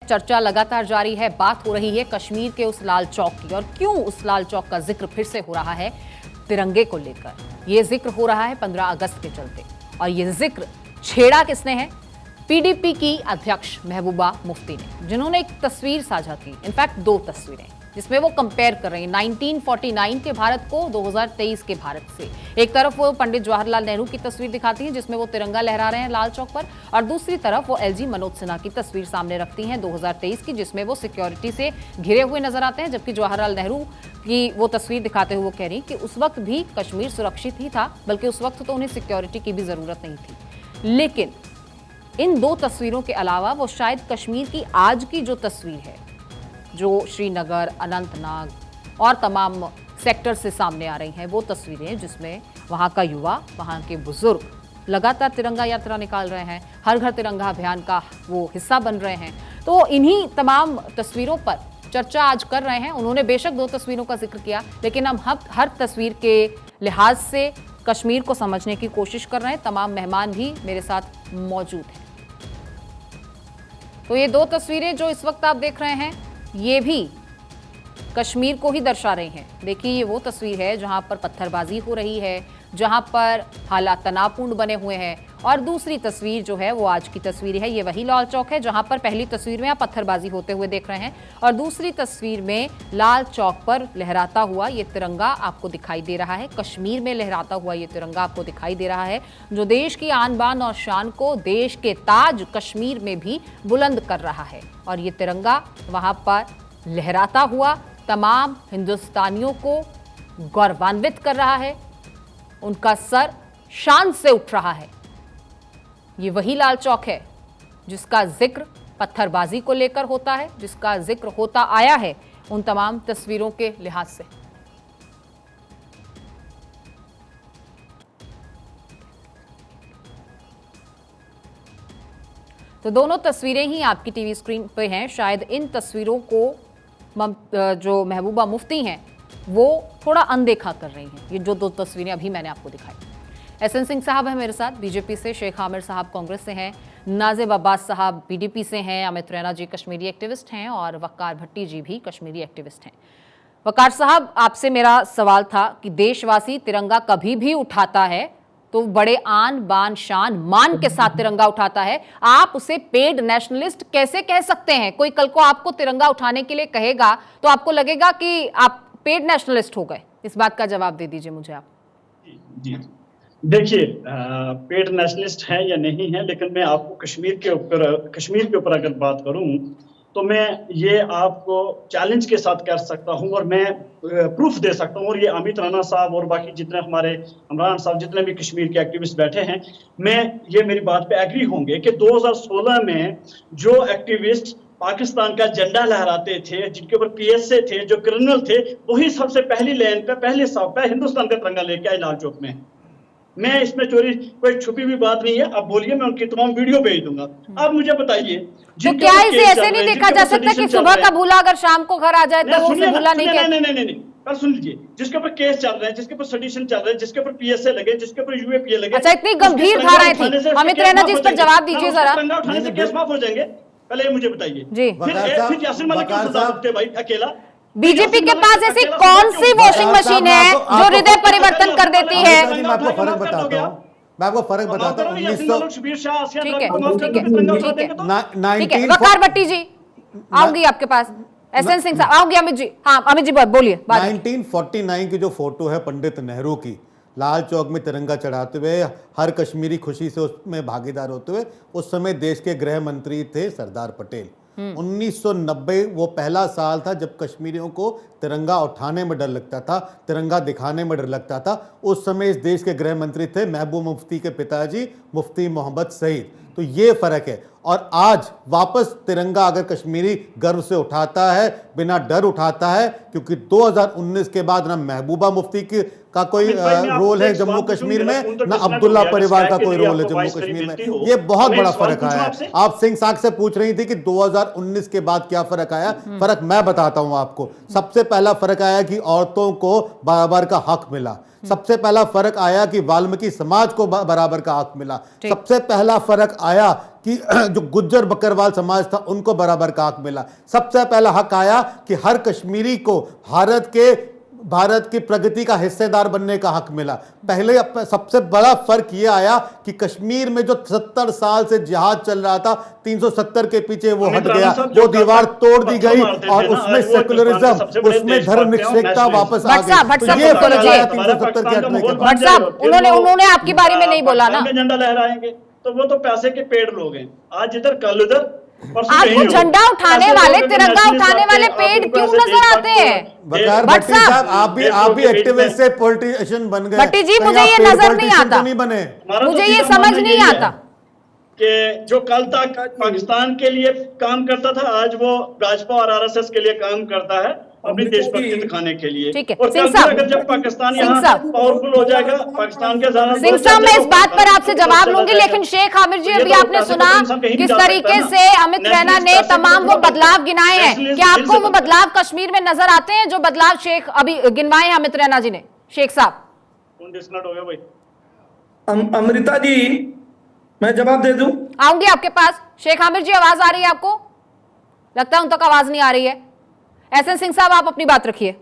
चर्चा लगातार जारी है। बात हो रही है कश्मीर के उस लाल चौक की, और क्यों उस लाल चौक का जिक्र फिर से हो रहा है तिरंगे को लेकर। यह जिक्र हो रहा है 15 अगस्त के चलते, और यह जिक्र छेड़ा किसने है? पीडीपी की अध्यक्ष महबूबा मुफ्ती ने, जिन्होंने एक तस्वीर साझा की, इनफैक्ट 2 तस्वीरें, जिसमें वो कंपेयर कर रहे हैं 1949 के भारत को 2023 के भारत से। एक तरफ वो पंडित जवाहरलाल नेहरू की तस्वीर दिखाती हैं जिसमें वो तिरंगा लहरा रहे हैं लाल चौक पर, और दूसरी तरफ वो एलजी मनोज सिन्हा की तस्वीर सामने रखती हैं 2023 की, जिसमें वो सिक्योरिटी से घिरे हुए नजर आते हैं। जबकि जवाहरलाल नेहरू की वो तस्वीर दिखाते हुए वो कह रही कि उस वक्त भी कश्मीर सुरक्षित ही था, बल्कि उस वक्त तो उन्हें सिक्योरिटी की भी जरूरत नहीं थी। लेकिन इन 2 तस्वीरों के अलावा वो शायद कश्मीर की आज की जो तस्वीर है, जो श्रीनगर, अनंतनाग और तमाम सेक्टर से सामने आ रही हैं, वो तस्वीरें जिसमें वहाँ का युवा, वहाँ के बुजुर्ग लगातार तिरंगा यात्रा निकाल रहे हैं, हर घर तिरंगा अभियान का वो हिस्सा बन रहे हैं। तो इन्हीं तमाम तस्वीरों पर चर्चा आज कर रहे हैं। उन्होंने बेशक 2 तस्वीरों का जिक्र किया, लेकिन हम हर तस्वीर के लिहाज से कश्मीर को समझने की कोशिश कर रहे हैं। तमाम मेहमान भी मेरे साथ मौजूद हैं। तो ये 2 तस्वीरें जो इस वक्त आप देख रहे हैं, ये भी कश्मीर को ही दर्शा रही हैं। देखिए, ये वो तस्वीर है जहां पर पत्थरबाजी हो रही है, जहां पर हालात तनावपूर्ण बने हुए हैं, और दूसरी तस्वीर जो है वो आज की तस्वीर है। ये वही लाल चौक है जहां पर पहली तस्वीर में आप पत्थरबाजी होते हुए देख रहे हैं, और दूसरी तस्वीर में लाल चौक पर लहराता हुआ ये तिरंगा आपको दिखाई दे रहा है। कश्मीर में लहराता हुआ ये तिरंगा आपको दिखाई दे रहा है, जो देश की आन बान और शान को, देश के ताज कश्मीर में भी बुलंद कर रहा है। और ये तिरंगा वहां पर लहराता हुआ तमाम हिंदुस्तानियों को गौरवान्वित कर रहा है, उनका सर शान से उठ रहा है। ये वही लाल चौक है जिसका जिक्र पत्थरबाजी को लेकर होता है, जिसका जिक्र होता आया है उन तमाम तस्वीरों के लिहाज से। तो दोनों तस्वीरें ही आपकी टीवी स्क्रीन पे हैं। शायद इन तस्वीरों को जो महबूबा मुफ्ती हैं वो थोड़ा अनदेखा कर रही हैं। ये जो 2 तस्वीरें अभी मैंने आपको दिखाई। एसएन सिंह साहब हैं मेरे साथ बीजेपी से, शेख आमिर साहब कांग्रेस से हैं, नाजिब अब्बास साहब पीडीपी से हैं, अमित रैना जी कश्मीरी एक्टिविस्ट हैं, और वकार भट्टी जी भी कश्मीरी एक्टिविस्ट हैं। वकार साहब, आपसे मेरा सवाल था कि देशवासी तिरंगा कभी भी उठाता है तो बड़े आन बान शान मान के साथ तिरंगा उठाता है। आप उसे पेड नेशनलिस्ट कैसे कह सकते हैं? कोई कल को आपको तिरंगा उठाने के लिए कहेगा तो आपको लगेगा कि आप पेड नेशनलिस्ट हो गए। इस बात का जवाब दे दीजिए मुझे आप। जी देखिए, पेड नेशनलिस्ट है या नहीं है, लेकिन मैं आपको कश्मीर के ऊपर अगर बात करूं तो मैं ये आपको चैलेंज के साथ कर सकता हूं, और मैं प्रूफ दे सकता हूं। और ये अमित रैना साहब और बाकी जितने हमारे इमरान साहब, जितने भी कश्मीर के एक्टिविस्ट बैठे हैं, ये मेरी बात पे एग्री होंगे कि 2016 में जो एक्टिविस्ट पाकिस्तान का झंडा लहराते थे, जिनके ऊपर पीएसए थे, जो क्रिमिनल थे, वही सबसे पहली लाइन पे, पहले साफ पे हिंदुस्तान का तिरंगा लेके आए लाल चौक में। मैं इसमें चोरी, कोई छुपी हुई बात नहीं है। अब बोलिए, मैं उनकी तमाम वीडियो भेज दूंगा। अब मुझे बताइए, तो क्या इसे ऐसे नहीं देखा जा सकता कि सुबह का भूला अगर शाम को घर आ जाए तो वो उसे भूला नहीं कहते? नहीं, पर सुन लीजिए, जिसके ऊपर केस चल रहे हैं, जिसके ऊपर सेडिशन चल रहा है, जिसके ऊपर पीएसए लगे, जिसके ऊपर यूएपीए लगे। अच्छा, इतनी गंभीर धाराएं थी। अमित रैना जी, इस पर जवाब दीजिए जरा। तिरंगा उठाने से केस माफ हो जाएंगे? पहले ये मुझे बताइए जी। फिर यासिर मलिक को सजा देते भाई अकेला। बीजेपी के पास ऐसी कौन सी वॉशिंग मशीन है जो हृदय परिवर्तन कर देती है? मैं आपको फर्क बताता हूँ, ठीक है। वकार भट्टी जी आऊंगी आपके पास। एसएन सिंह साहब आऊंगी। अमित जी, हाँ अमित जी बोलिए। 1949 की जो फोटो है पंडित नेहरू की, लाल चौक में तिरंगा चढ़ाते हुए, हर कश्मीरी खुशी से उसमें भागीदार होते हुए, उस समय देश के गृह मंत्री थे सरदार पटेल। 1990 वो पहला साल था जब कश्मीरियों को तिरंगा उठाने में डर लगता था, तिरंगा दिखाने में डर लगता था। उस समय इस देश के गृह मंत्री थे महबूब मुफ्ती के पिताजी मुफ्ती मोहम्मद सईद। तो ये फर्क है। और आज वापस तिरंगा अगर कश्मीरी गर्व से उठाता है, बिना डर उठाता है, क्योंकि 2019 के बाद ना महबूबा मुफ्ती की का कोई अमित भाई, मैं आपसे रोल है एक जम्मू सवाल कश्मीर पूछूं, में, मेरा ना उनका अब्दुल्ला प्रश्न परिवार हो का गया, कोई इसके रोल है लिए जम्मू आपको कश्मीर वाइस में। हो। ये बहुत मैं बड़ा एक सवाल फर्क आया पूछूं है। आपसे? आप सिंह साख से पूछ रही थी कि 2019 के बाद क्या फर्क आया। फर्क मैं बताता हूं आपको। सबसे पहला फर्क आया कि औरतों को बराबर का हक मिला। सबसे पहला फर्क आया कि वाल्मीकि समाज को बराबर का हक मिला। सबसे पहला फर्क आया कि जो गुज्जर बकरवाल समाज था उनको बराबर का हक मिला। सबसे पहला हक आया कि हर कश्मीरी को भारत की प्रगति का हिस्सेदार बनने का हक मिला। पहले सबसे बड़ा फर्क यह आया कि कश्मीर में जो 70 साल से जिहाद चल रहा था, 370 के पीछे वो हट गया, वो दीवार तोड़ दी गई और उसमें सेकुलरिज्म, उसमें धर्मनिरपेक्षता वापस आ गई। तो ये फर्क आया 370 के हटने के बाद। भट्ट साहब, उन्होंने आपके बारे में नहीं बोला ना। झंडा लहराएंगे तो वो तो पैसे के पेड़ लोग हैं, आज इधर कल उधर, परसों आपको कहीं हो। झंडा उठाने ऐसे वाले, लोग हैं, तिरंगा नेशनलिस्ट उठाने आपके, वाले आप पेड़ उनको क्यों ऐसे नजर देशभक्त आते हैं? बकार भट्ट भट्टी साहब, आप भी एक्टिविस्ट से पॉलिटिशियन बन गए। भट्टी जी, कहीं मुझे आप ये पेड नजर नहीं पॉलिटिशियन आता। तो नहीं बने। हमारा तो मुझे ये सीधा समझ मानना नहीं यही है आता कि जो कल तक पाकिस्तान के लिए काम करता था, आज वो भाजपा और आरएसएस के लिए काम करता है, अपनी देशभक्ति दिखाने के लिए। ठीक है। और सिंह कल साहब, फिर अगर जब पाकिस्तान सिंह यहाँ साहब, पावरफुल हो जाएगा, पाकिस्तान के ज्यादा सिंह साहब, मैं इस बात पर आपसे जवाब लूंगी, लेकिन शेख आमिर जी, अभी आपने सुना किस तरीके से अमित रैना ने तमाम वो बदलाव गिनाए हैं। क्या आपको वो बदलाव कश्मीर में नजर आते हैं जो बदलाव शेख अभी गिनवाए हैं अमित रैना जी ने? शेख साहब, हो गया भाई। अमृता जी, मैं जवाब दे दूं? आऊंगी आपके पास। शेख आमिर जी, आवाज आ रही है आपको? लगता है उन तक आवाज नहीं आ रही है। एसएन सिंह साहब, आप अपनी बात रखिए।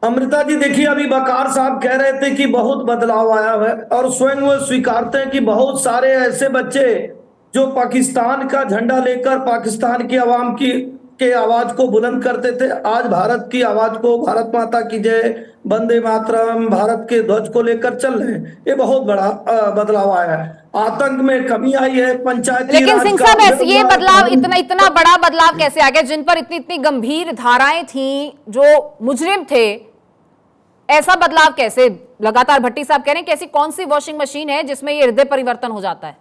अमृता जी देखिए, अभी बकार साहब कह रहे थे कि बहुत बदलाव आया है और स्वयं वो स्वीकारते हैं कि बहुत सारे ऐसे बच्चे जो पाकिस्तान का झंडा लेकर पाकिस्तान की आवाम के आवाज को बुलंद करते थे, आज भारत की आवाज को, भारत माता की जय, वंदे मातरम, भारत के ध्वज को लेकर चल रहे हैं। ये बहुत बड़ा बदलाव आया है। आतंक में कमी आई है, पंचायती लेकिन राज सिंह का साहब, ऐसे ये बदलाव, इतना बड़ा बदलाव कैसे आ गया? जिन पर इतनी गंभीर धाराएं थी, जो मुजरिम थे, ऐसा बदलाव कैसे? लगातार भट्टी साहब कह रहे हैं कि ऐसी कौन सी वॉशिंग मशीन है जिसमें ये हृदय परिवर्तन हो जाता है?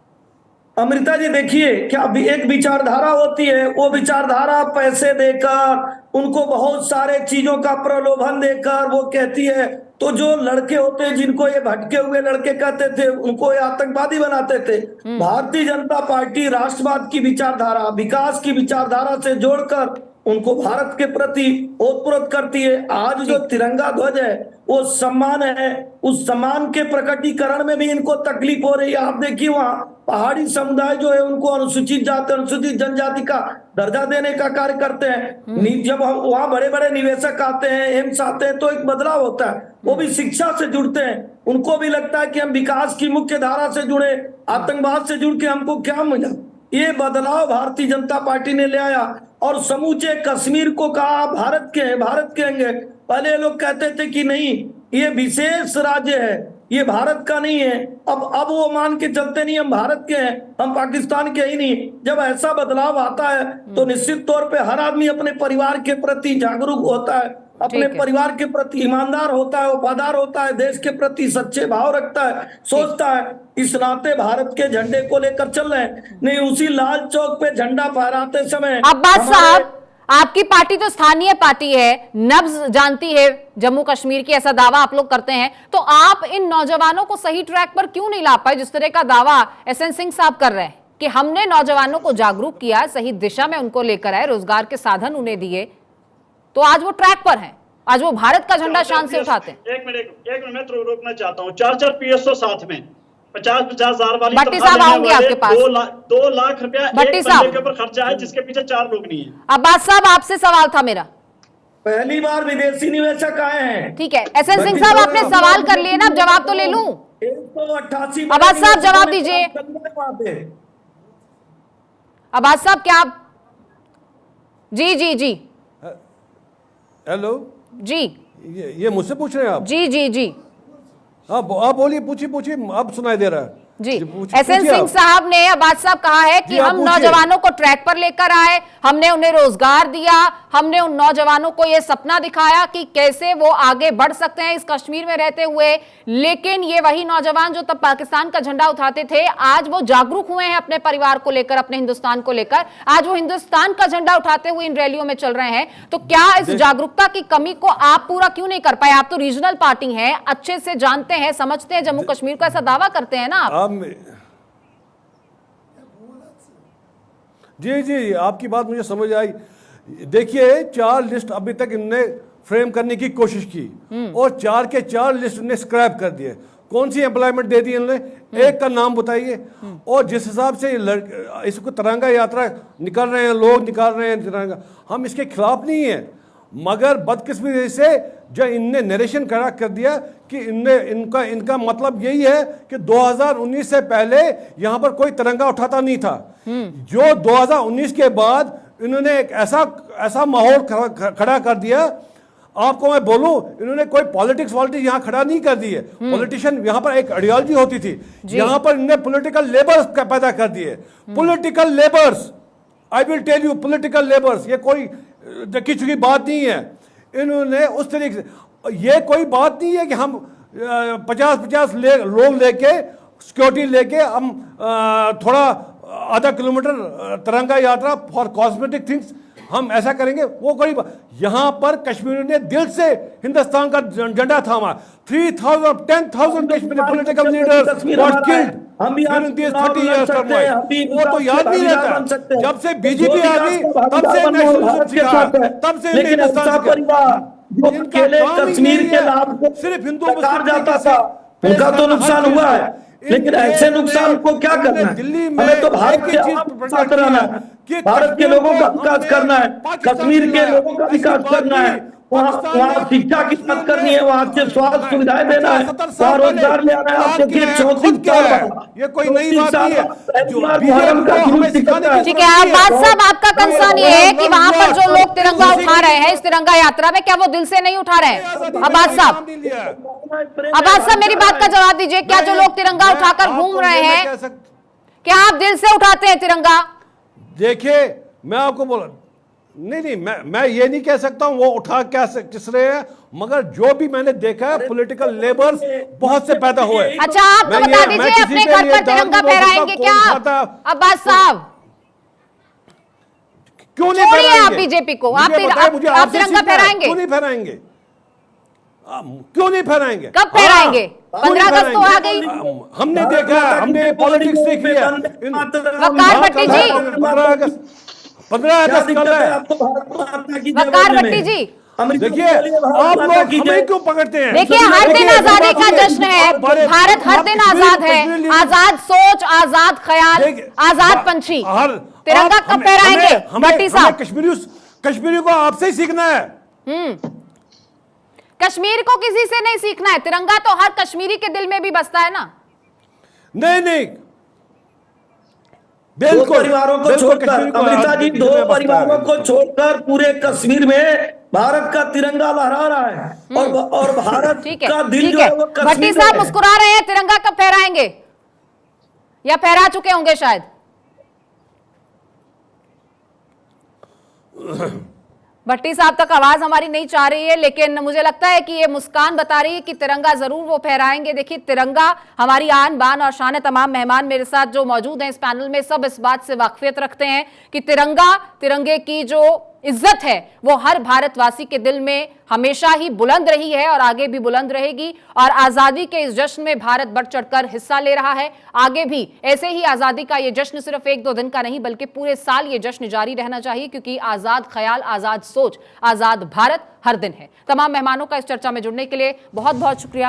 अमृता जी देखिए, क्या एक विचारधारा होती है, वो विचारधारा पैसे देकर, उनको बहुत सारे चीजों का प्रलोभन देकर वो कहती है, तो जो लड़के होते हैं जिनको ये भटके हुए लड़के कहते थे, उनको ये आतंकवादी बनाते थे। भारतीय जनता पार्टी राष्ट्रवाद की विचारधारा, विकास की विचारधारा से जोड़कर उनको भारत के प्रति ओतप्रोत करती है। आज जो तिरंगा ध्वज है वो सम्मान है, उस सम्मान के प्रकटीकरण में भी इनको तकलीफ हो रही है। आप देखिए, वहाँ पहाड़ी समुदाय जो है उनको अनुसूचित जाति, अनुसूचित जनजाति का दर्जा देने का कार्य करते हैं। जब हम वहाँ बड़े बड़े निवेशक आते हैं, एम्स आते हैं, तो एक बदलाव होता है। वो भी शिक्षा से जुड़ते हैं, उनको भी लगता है कि हम विकास की मुख्य धारा से जुड़े, आतंकवाद से जुड़ के हमको क्या मिला। ये बदलाव भारतीय जनता पार्टी ने ले आया और समूचे कश्मीर को कहा भारत के हैं, भारत के होंगे। पहले लोग कहते थे कि नहीं, ये विशेष राज्य है, ये भारत का नहीं है। अब वो मान के चलते नहीं, हम भारत के हैं, हम पाकिस्तान के ही नहीं। जब ऐसा बदलाव आता है तो निश्चित तौर पे हर आदमी अपने परिवार के प्रति जागरूक होता है, अपने परिवार के प्रति ईमानदार होता है, वफादार होता है, देश के प्रति सच्चे भाव रखता है, सोचता है। इस नाते भारत के झंडे को लेकर चल रहे हैं। नहीं, उसी लाल चौक पे झंडा फहराते समय अब्बास साहब, आपकी पार्टी तो स्थानीय पार्टी है, नब्ज जानती है जम्मू कश्मीर की, ऐसा दावा आप लोग करते हैं, तो आप इन नौजवानों को सही ट्रैक पर क्यों नहीं ला पाए, जिस तरह का दावा एसएन सिंह साहब कर रहे हैं कि हमने नौजवानों को जागरूक किया, सही दिशा में उनको लेकर आए, रोजगार के साधन उन्हें दिए, तो आज वो ट्रैक पर हैं, आज वो भारत का झंडा शान से उठाते हैं। एक मिनट मैं तो रोकना चाहता हूँ। 4 PSO साथ में 50-50 हजार वाली भट्टी साहब, आऊंगी आपके पास। 2 लाख रुपया भट्टी एक साहब बंदे के ऊपर खर्चा है, जिसके पीछे 4 लोग नहीं है। अब्बास साहब, आपसे सवाल था मेरा। पहली बार विदेशी निवेशक आए हैं। ठीक है, एसएन सिंह साहब, आपने सवाल कर लिए ना, अब जवाब तो ले लूं। 188 अब्बास साहब जवाब दीजिए। अब्बास साहब, क्या आप? जी जी जी हेलो जी, ये मुझसे पूछ रहे हैं आप? जी जी जी, आप बोलिए, पूछिए, अब सुनाई दे रहा है। जी, पूछिए एसएन आप। सिंह साहब ने, अब्बास साहब कहा है कि जी, आप हम पूछिए। नौजवानों को ट्रैक पर लेकर आए, हमने उन्हें रोजगार दिया, हमने उन नौजवानों को यह सपना दिखाया कि कैसे वो आगे बढ़ सकते हैं इस कश्मीर में रहते हुए। लेकिन ये वही नौजवान जो तब पाकिस्तान का झंडा उठाते थे, आज वो जागरूक हुए हैं अपने परिवार को लेकर, अपने हिंदुस्तान को लेकर, आज वो हिंदुस्तान का झंडा उठाते हुए इन रैलियों में चल रहे हैं। तो क्या इस जागरूकता की कमी को आप पूरा क्यों नहीं कर पाए? आप तो रीजनल पार्टी हैं, अच्छे से जानते हैं, समझते हैं जम्मू कश्मीर को, ऐसा दावा करते हैं ना आप। जी जी, आपकी बात मुझे समझ आई। देखिए, 4 लिस्ट अभी तक इनने फ्रेम करने की कोशिश की और 4 के 4 लिस्ट ने स्क्रैप कर दिए। कौन सी एम्प्लॉयमेंट दे दी इन्होंने? एक का नाम बताइए। और जिस हिसाब से इसको तिरंगा यात्रा निकल रहे हैं, लोग निकाल रहे हैं तिरंगा, हम इसके खिलाफ नहीं है, मगर बदकिस्मती से जो इनने नरेशन खड़ा कर दिया कि इनका मतलब यही है कि 2019 से पहले यहां पर कोई तिरंगा उठाता नहीं था। जो 2019 के बाद इन्होंने एक ऐसा माहौल खड़ा कर दिया। आपको मैं बोलूं, इन्होंने कोई पॉलिटिक्स यहां खड़ा नहीं कर दी है। पॉलिटिशियन यहां पर एक आइडियोलॉजी होती थी, यहां पर इन्होंने पॉलिटिकल लेबर्स पैदा कर दिए। Political labours, I will tell you, political labours, ये कोई देखी चुकी बात नहीं है। इन्होंने उस तरीके से, ये कोई बात नहीं है कि हम 50-50 लोग लेके, सिक्योरिटी लेके हम थोड़ा आधा किलोमीटर तिरंगा यात्रा फॉर कॉस्मेटिक थिंग्स हम ऐसा करेंगे, वो कोई यहां पर कश्मीर ने दिल से हिंदुस्तान का झंडा थामा। 10,000 Kashmiri political leaders got killed during these 30 years turmoil। वो तो याद नहीं रहता। जब से बीजेपी आ गई तब से नेशनलिज्म सिखा, तब से हिंदुस्तान सिखा। कश्मीर के लाभ को सिर्फ हिंदू सरकार जाता था, उनका तो नुकसान हुआ है, लेकिन ऐसे नुकसान को क्या करना है? दिल्ली में हमें तो भारत के साथ रहना है, भारत के लोगों का विकास करना है, कश्मीर के लोगों का विकास करना है, वहाँ शिक्षा की बात करनी है, वहाँ अच्छे स्वास्थ्य सुविधाएं देना है, वहाँ रोजगार ले आना है। आप देखिए 34 साल, ये कोई नई बात नहीं है। ठीक है, अब्बास साहब, आपका कंसर्न ये है कि वहां पर जो लोग तिरंगा उठा रहे हैं इस तिरंगा यात्रा में, क्या वो दिल से नहीं उठा रहे हैं? अब्बास साहब, मेरी बात का जवाब दीजिए। क्या जो लोग तिरंगा उठाकर घूम रहे हैं, क्या आप दिल से उठाते हैं तिरंगा? देखिए, मैं आपको बोला नहीं, मैं ये नहीं कह सकता हूं वो उठा क्या किस रहे हैं, मगर जो भी मैंने देखा है पॉलिटिकल लेबर्स बहुत से पैदा हुए। अच्छा, आप तो बता दीजिए, अपने घर पर तिरंगा फहराएंगे क्या अब्बास साहब? क्यों नहीं फहराएंगे? आप बीजेपी को आप तिरंगा फहराएंगे? क्यों नहीं फहराएंगे? क्यों नहीं फहराएंगे? कब फहराएंगे? 15 अगस्त तो आ गई। हमने देखा, हमने पॉलिटिक्स देखी है। वकार भट्टी जी, 15 अगस्त कल है। वकार भट्टी जी, देखिए, आप लोग हमें क्यों पकड़ते हैं? देखिए, हर दिन आजादी का जश्न है, भारत हर दिन आजाद है, आजाद सोच, आजाद ख्याल, आजाद पंछी। तिरंगा कब फहराएंगे भट्टी साहब? कश्मीरी को आपसे ही सीखना है। कश्मीर को किसी से नहीं सीखना है, तिरंगा तो हर कश्मीरी के दिल में भी बसता है ना। नहीं, दो परिवारों को छोड़कर, अमृता जी, 2 परिवारों को छोड़कर पूरे कश्मीर में भारत का तिरंगा लहरा रहा है, और भारत का दिल जो है वो कश्मीर में है। भट्टी साहब मुस्कुरा रहे हैं, तिरंगा कब फहराएंगे? या फहरा चुके होंगे शायद। भट्टी साहब तक आवाज हमारी नहीं जा रही है, लेकिन मुझे लगता है कि ये मुस्कान बता रही है कि तिरंगा जरूर वो फहराएंगे। देखिए, तिरंगा हमारी आन बान और शान है। तमाम मेहमान मेरे साथ जो मौजूद हैं इस पैनल में, सब इस बात से वाकफियत रखते हैं कि तिरंगे की जो इज्जत है वो हर भारतवासी के दिल में हमेशा ही बुलंद रही है और आगे भी बुलंद रहेगी। और आजादी के इस जश्न में भारत बढ़ चढ़कर हिस्सा ले रहा है। आगे भी ऐसे ही आजादी का ये जश्न सिर्फ 1-2 दिन का नहीं, बल्कि पूरे साल ये जश्न जारी रहना चाहिए, क्योंकि आजाद ख्याल, आजाद सोच, आजाद भारत हर दिन है। तमाम मेहमानों का इस चर्चा में जुड़ने के लिए बहुत बहुत शुक्रिया।